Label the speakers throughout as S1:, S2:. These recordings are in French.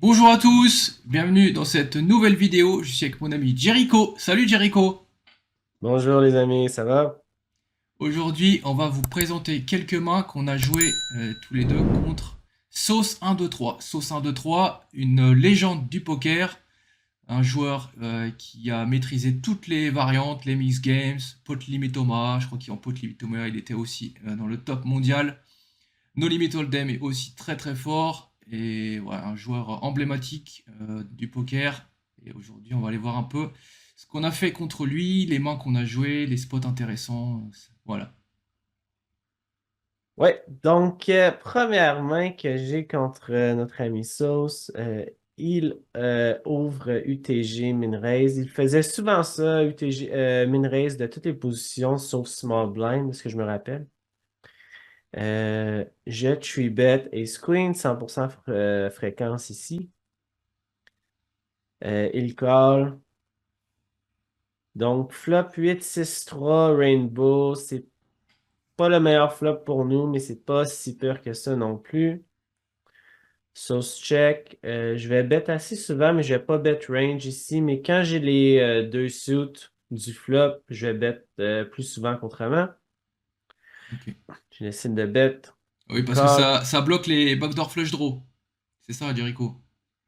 S1: Bonjour à tous, bienvenue dans cette nouvelle vidéo. Je suis avec mon ami Jericho. Salut Jericho.
S2: Bonjour les amis, ça va?
S1: Aujourd'hui, on va vous présenter quelques mains qu'on a joué tous les deux contre Sauce 1-2-3. Sauce 1-2-3, une légende du poker, un joueur qui a maîtrisé toutes les variantes, les mix games, Pot Limit Thomas. Je crois qu'en Pot Limit Thomas, il était aussi dans le top mondial. No Limit Hold'em est aussi très très fort et voilà, un joueur emblématique du poker. Et aujourd'hui, on va aller voir un peu ce qu'on a fait contre lui, les mains qu'on a jouées, les spots intéressants. Voilà.
S2: Ouais, donc première main que j'ai contre notre ami Sauce, il ouvre UTG min-raise. Il faisait souvent ça, UTG min-raise de toutes les positions sauf small blind, ce que je me rappelle. Je 3-bet Ace Queen, 100% fréquence ici. Il call. Donc flop 8-6-3 Rainbow, c'est pas le meilleur flop pour nous, mais c'est pas si pire que ça non plus. Sauce check. Je vais bet assez souvent, mais je vais pas bet range ici. Mais quand j'ai les deux suits du flop, je vais bet plus souvent qu'autrement.
S1: Ok.
S2: Je décide de bet.
S1: Oui, parce que
S2: Call.
S1: ça bloque les backdoor flush draw. C'est ça, Jericho.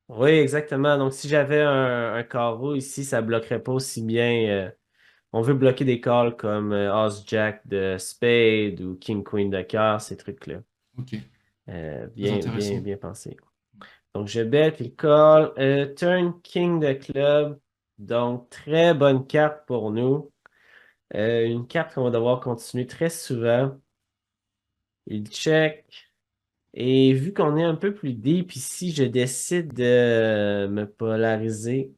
S2: Oui, exactement. Donc, si j'avais un carreau ici, ça bloquerait pas aussi bien. On veut bloquer des calls comme As-Jack de Spade ou King-Queen de cœur, ces trucs-là.
S1: Ok, très
S2: Bien, bien,
S1: intéressant.
S2: bien pensé. Donc, je bet, il call. Turn King de club. Donc, très bonne carte pour nous. Une carte qu'on va devoir continuer très souvent. Il check. Et vu qu'on est un peu plus deep ici, je décide de me polariser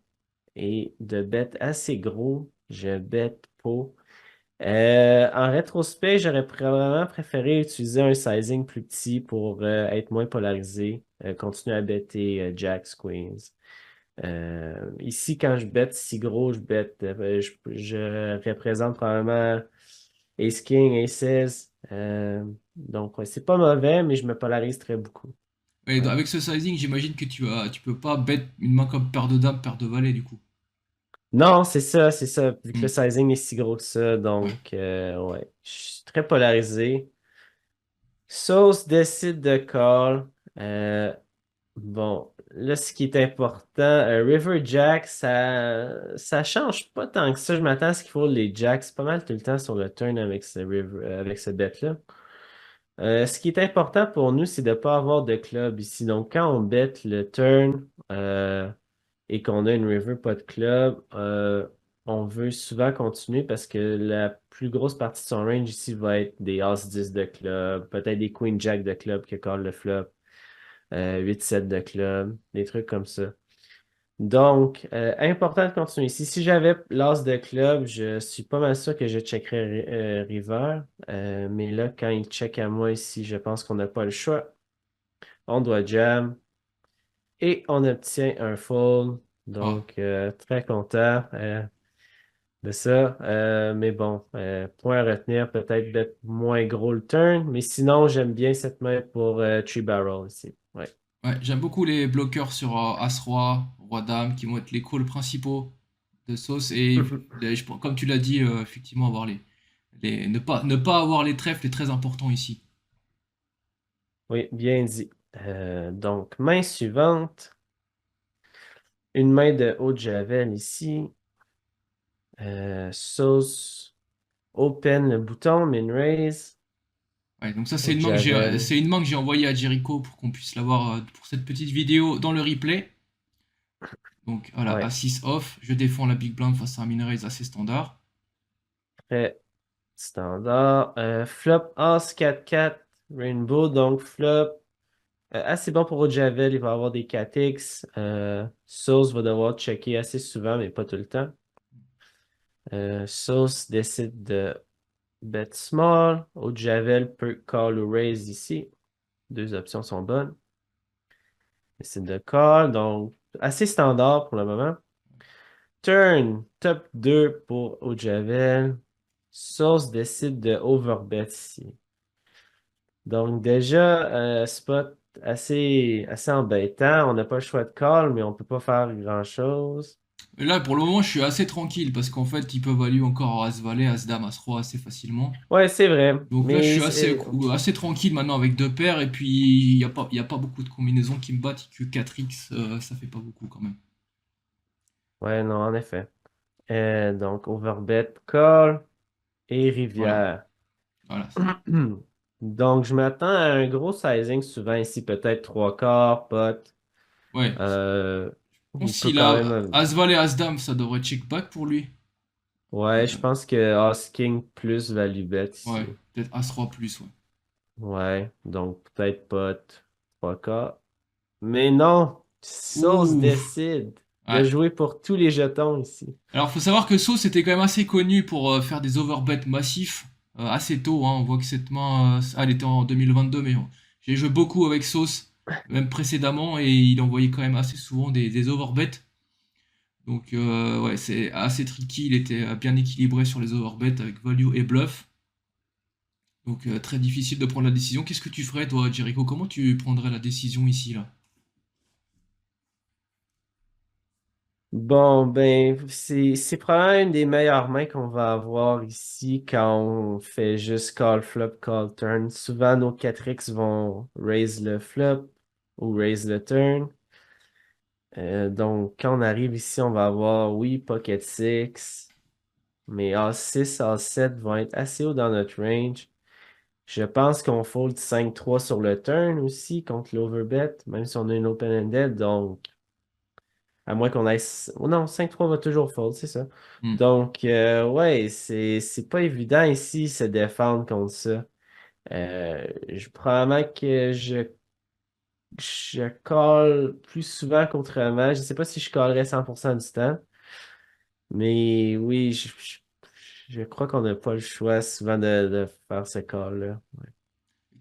S2: et de bet assez gros. Je bet pour. En rétrospect, j'aurais probablement préféré utiliser un sizing plus petit pour être moins polarisé. Continuer à better Jacks, Queens. Ici, quand je bête si gros, je représente probablement Ace King, Aces. Donc, ouais, c'est pas mauvais, mais je me polarise très beaucoup.
S1: Ouais,
S2: Ouais.
S1: avec ce sizing, j'imagine que tu peux pas bet une main comme paire de dames, paire de valets du coup.
S2: Non, c'est ça, vu que le
S1: Hmm.
S2: sizing est si gros que ça.
S1: Ouais.
S2: Donc, ouais, je suis très polarisé. Sauce décide de call. Euh, Bon, là, ce qui est important, River Jack, ça change pas tant que ça. Je m'attends à ce qu'il faut les Jacks pas mal tout le temps sur le turn avec avec ce bet-là. Ce qui est important pour nous, c'est de ne pas avoir de club ici. Donc, quand on bet le turn et qu'on a une river pas de club, on veut souvent continuer parce que la plus grosse partie de son range ici va être des As-10 de club, peut-être des Queen Jack de club qui call le flop. 8-7 de club, des trucs comme ça. Donc, important de continuer ici. Si j'avais l'as de club, je suis pas mal sûr que je checkerais river. Mais là, quand il check à moi ici, je pense qu'on n'a pas le choix. On doit jam et on obtient un fold.
S1: Ah.
S2: Donc, très content de ça. Mais bon, point à retenir, peut-être d'être moins gros le turn. Mais sinon, j'aime bien cette main pour three barrel ici. Ouais.
S1: Ouais, j'aime beaucoup les bloqueurs sur As-Roi, Roi-Dame, qui vont être les calls principaux de sauce. Et comme tu l'as dit, effectivement, avoir ne pas avoir les trèfles est très important ici.
S2: Oui, bien dit. Donc, main suivante. Une main de haut de javel ici. Sauce. Open le bouton, min raise.
S1: Ouais, donc ça,
S2: Haut de javel.
S1: c'est une main que j'ai envoyée à Jericho pour qu'on puisse l'avoir pour cette petite vidéo dans le replay. Donc voilà, à
S2: Ouais,
S1: 6 off, je défends la big blind face à un min raise assez standard.
S2: très standard. Flop As 4-4 Rainbow. Donc, flop. Assez bon pour haut de javel. Il va avoir des 4X. Sauce va devoir checker assez souvent, mais pas tout le temps. Sauce décide de bet small. Haut de javel peut call ou raise ici. Deux options sont bonnes. C'est de call, donc assez standard pour le moment. Turn, top 2 pour Ojavel. Source décide de overbet ici. Donc déjà, spot assez embêtant. On n'a pas le choix de call, mais on peut pas faire grand-chose.
S1: Et là, pour le moment, je suis assez tranquille parce qu'en fait, ils peuvent value encore As-Valet, As-Dame, As-Roi assez facilement.
S2: Ouais, c'est vrai.
S1: Donc là, je
S2: Mais
S1: suis assez tranquille maintenant avec deux paires. Et puis, il y a pas beaucoup de combinaisons qui me battent. Que 4x, ça fait pas beaucoup quand même.
S2: ouais, non, en effet. Donc, overbet, call et
S1: Voilà,
S2: rivière.
S1: voilà.
S2: Donc, je m'attends à un gros sizing souvent ici, peut-être trois quarts, pot.
S1: Ouais.
S2: Euh,
S1: Je pense
S2: il
S1: que
S2: peut
S1: s'il
S2: quand
S1: a
S2: même.
S1: As-Valet, As-Dame, ça devrait check back pour lui.
S2: Ouais, je
S1: Euh,
S2: pense que As-King plus value bet
S1: ouais,
S2: ici.
S1: peut-être As-Roi plus, ouais.
S2: Ouais, donc peut-être pot, trois quarts. Mais non, Sauce
S1: Ouh,
S2: décide de
S1: ouais.
S2: jouer pour tous les jetons ici.
S1: Alors, faut savoir que Sauce était quand même assez connu pour faire des overbets massifs assez tôt, hein. On voit que cette main, elle était en 2022, mais j'ai joué beaucoup avec Sauce, même précédemment, et il envoyait quand même assez souvent des overbets. Donc, ouais, c'est assez tricky. Il était bien équilibré sur les overbets avec value et bluff. Donc, très difficile de prendre la décision. Qu'est-ce que tu ferais, toi, Jericho? Comment tu prendrais la décision ici, là?
S2: Bon, ben, c'est probablement une des meilleures mains qu'on va avoir ici quand on fait juste call flop, call turn. Souvent, nos 4X vont raise le flop ou raise le turn. Donc, quand on arrive ici, on va avoir, oui, pocket six, mais A6, A7 vont être assez haut dans notre range. Je pense qu'on fold 5-3 sur le turn aussi contre l'overbet, même si on a une open-ended. Donc, à moins qu'on aille. Oh non, 5-3 va toujours fold, c'est ça.
S1: Hmm.
S2: Donc, ouais, c'est pas évident ici se défendre contre ça. Probablement que je call plus souvent qu'autrement. Je sais pas si je callerais 100% du temps, mais oui, je crois qu'on n'a pas le choix souvent de faire ce call-là.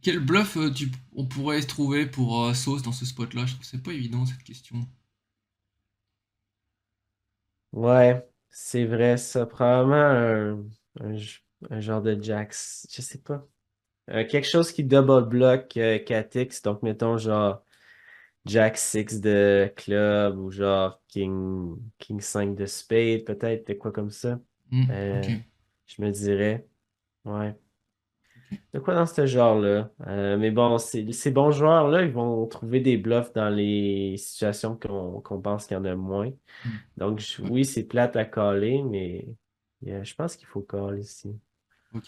S1: Quel bluff on pourrait trouver pour Sauce dans ce spot-là? Je trouve que c'est pas évident, cette question.
S2: Ouais, c'est vrai, ça. Probablement un genre de jacks, je sais pas. Quelque chose qui double block 4x, donc mettons genre Jack 6 de club ou genre King 5 de spade, peut-être, de quoi comme ça.
S1: Hmm, ok,
S2: Euh, je me dirais, ouais.
S1: ok.
S2: De quoi dans ce genre-là? Mais bon, ces bons joueurs-là, ils vont trouver des bluffs dans les situations qu'on pense qu'il y en a moins.
S1: Hmm,
S2: Donc,
S1: ouais,
S2: oui, c'est plate à caller, mais je pense qu'il faut caller ici.
S1: ok.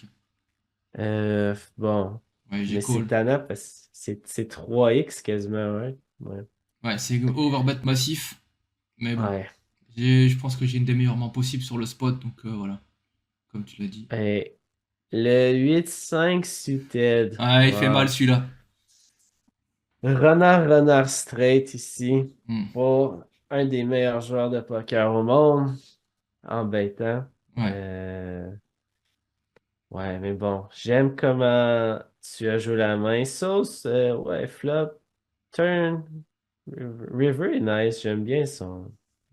S2: Bon,
S1: Ouais, j'ai
S2: mais c'est
S1: call.
S2: tannant parce que c'est 3x quasiment, ouais. Ouais.
S1: Ouais, c'est overbet massif, mais bon.
S2: Ouais.
S1: Je pense que j'ai une des meilleures mains possibles sur le spot, donc voilà, comme tu l'as dit.
S2: Et le 8-5 suited.
S1: Ah, il fait mal
S2: Wow.
S1: celui-là.
S2: Renard straight ici
S1: Hmm,
S2: pour un des meilleurs joueurs de poker au monde. Embêtant.
S1: ouais,
S2: Euh, ouais, mais bon, j'aime comment tu as joué la main. Sauce, ouais, flop, turn. River est nice. J'aime bien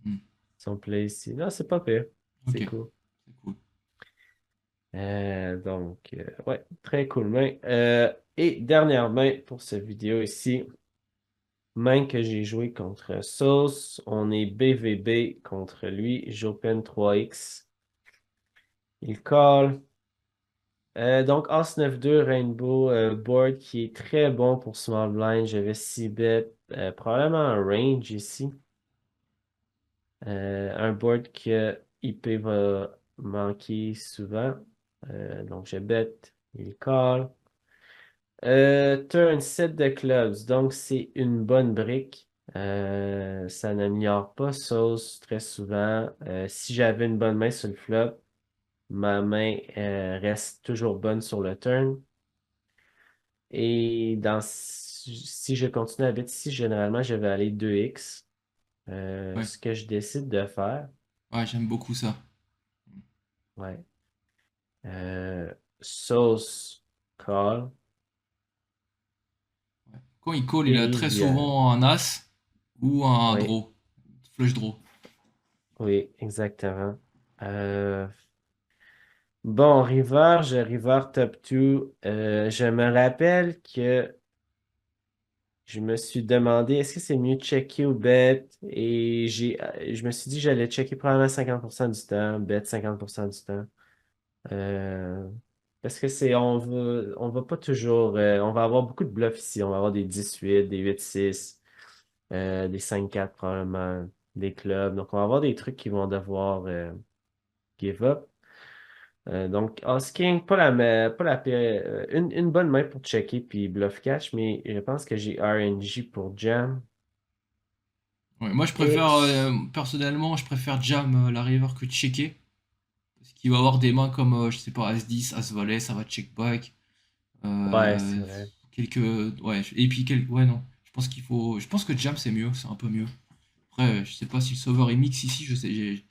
S1: hmm,
S2: son play ici. Non, c'est pas pire.
S1: ok,
S2: C'est cool.
S1: c'est cool.
S2: Donc, ouais, très cool main. Et dernière main pour cette vidéo ici. Main que j'ai joué contre Sauce. On est BVB contre lui. J'open 3x. Il call. Donc, As 9-2 Rainbow board qui est très bon pour small blind. J'avais 6 bet. Probablement un range ici. Un board que IP va manquer souvent. Donc, je bet. Il call. Turn 7 de clubs, donc c'est une bonne brique. Ça n'améliore pas sauce très souvent. Si j'avais une bonne main sur le flop, ma main reste toujours bonne sur le turn. Et si je continue à bet ici, généralement, je vais aller 2x.
S1: Ouais,
S2: Ce que je décide de faire,
S1: ouais, j'aime beaucoup ça.
S2: ouais. Sauce call
S1: Ouais. Quand il call, il
S2: et
S1: a très
S2: rivière.
S1: souvent un as ou un
S2: Oui,
S1: draw, flush draw.
S2: oui, exactement. Euh, Bon, River, j'ai River top 2. Je me rappelle que je me suis demandé est-ce que c'est mieux checker ou bet? Et je me suis dit que j'allais checker probablement 50% du temps, bet 50% du temps. Euh, Parce que on va pas toujours, on va avoir beaucoup de bluffs ici. On va avoir des 18, des 8-6, des 5-4 probablement, des clubs. Donc, on va avoir des trucs qui vont devoir give up. Donc, House King, pas la pire, une bonne main pour checker puis bluff catch, mais je pense que j'ai RNG pour jam.
S1: Ouais, moi, je
S2: Et
S1: préfère, personnellement, je préfère jam la river que checker. Parce qu'il va avoir des mains comme, je sais pas, As-10, As-Valet, ça va check back.
S2: ouais, c'est
S1: Euh,
S2: vrai.
S1: quelques. Ouais, et puis, ouais, non. Je pense qu'il faut. Je pense que jam, c'est mieux, c'est un peu mieux. Après, je sais pas si le sauveur est mix ici, je sais. J'ai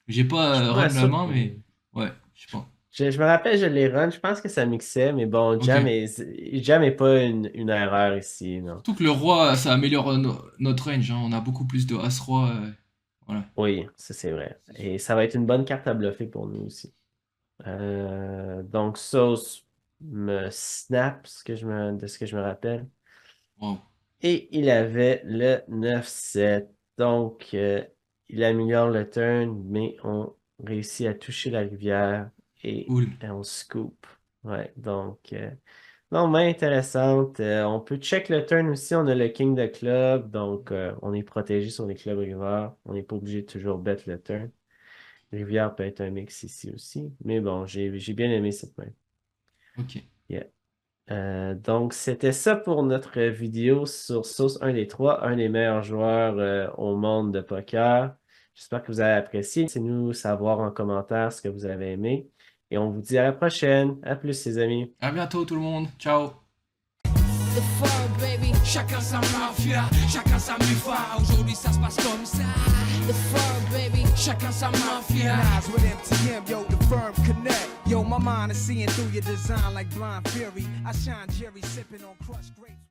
S2: Je
S1: pas
S2: suis pas mal
S1: run la
S2: sûr
S1: main,
S2: que
S1: mais. Ouais, je sais pas.
S2: je me rappelle, je l'ai run, je pense que ça mixait, mais bon,
S1: Ok.
S2: jam est pas une erreur ici, non.
S1: Surtout que le roi, ça améliore notre range, hein. On a beaucoup plus de As-Roi. Voilà.
S2: Oui, ça c'est vrai.
S1: C'est sûr.
S2: Et ça va être une bonne carte à bluffer pour nous aussi. Donc, Sauce me snap de ce que je me rappelle.
S1: Wow.
S2: Et il avait le 9-7. Donc, il améliore le turn, mais on réussit à toucher la rivière et
S1: Cool.
S2: on scoop. Ouais, donc, non, main intéressante. On peut check le turn aussi. On a le king de club, donc on est protégé sur les clubs river. On n'est pas obligé de toujours bet le turn. Rivière peut être un mix ici aussi. Mais bon, j'ai bien aimé cette main.
S1: Ok.
S2: Yeah. Donc, c'était ça pour notre vidéo sur Sauce 1 des 3, un des meilleurs joueurs au monde de poker. J'espère que vous avez apprécié. Laissez-nous savoir en commentaire ce que vous avez aimé. Et on vous dit à la prochaine. À plus, les amis.
S1: À bientôt, tout le monde. Ciao.
S3: The fur, baby. Chacun sa mafia, chacun sa mufa. Aujourd'hui ça se passe comme ça. The fur, baby. Chacun sa mafia. Eyes with MTM, yo, the firm connect. Yo, my mind is seeing through your design like blind fury. I shine Jerry sipping on crushed grapes.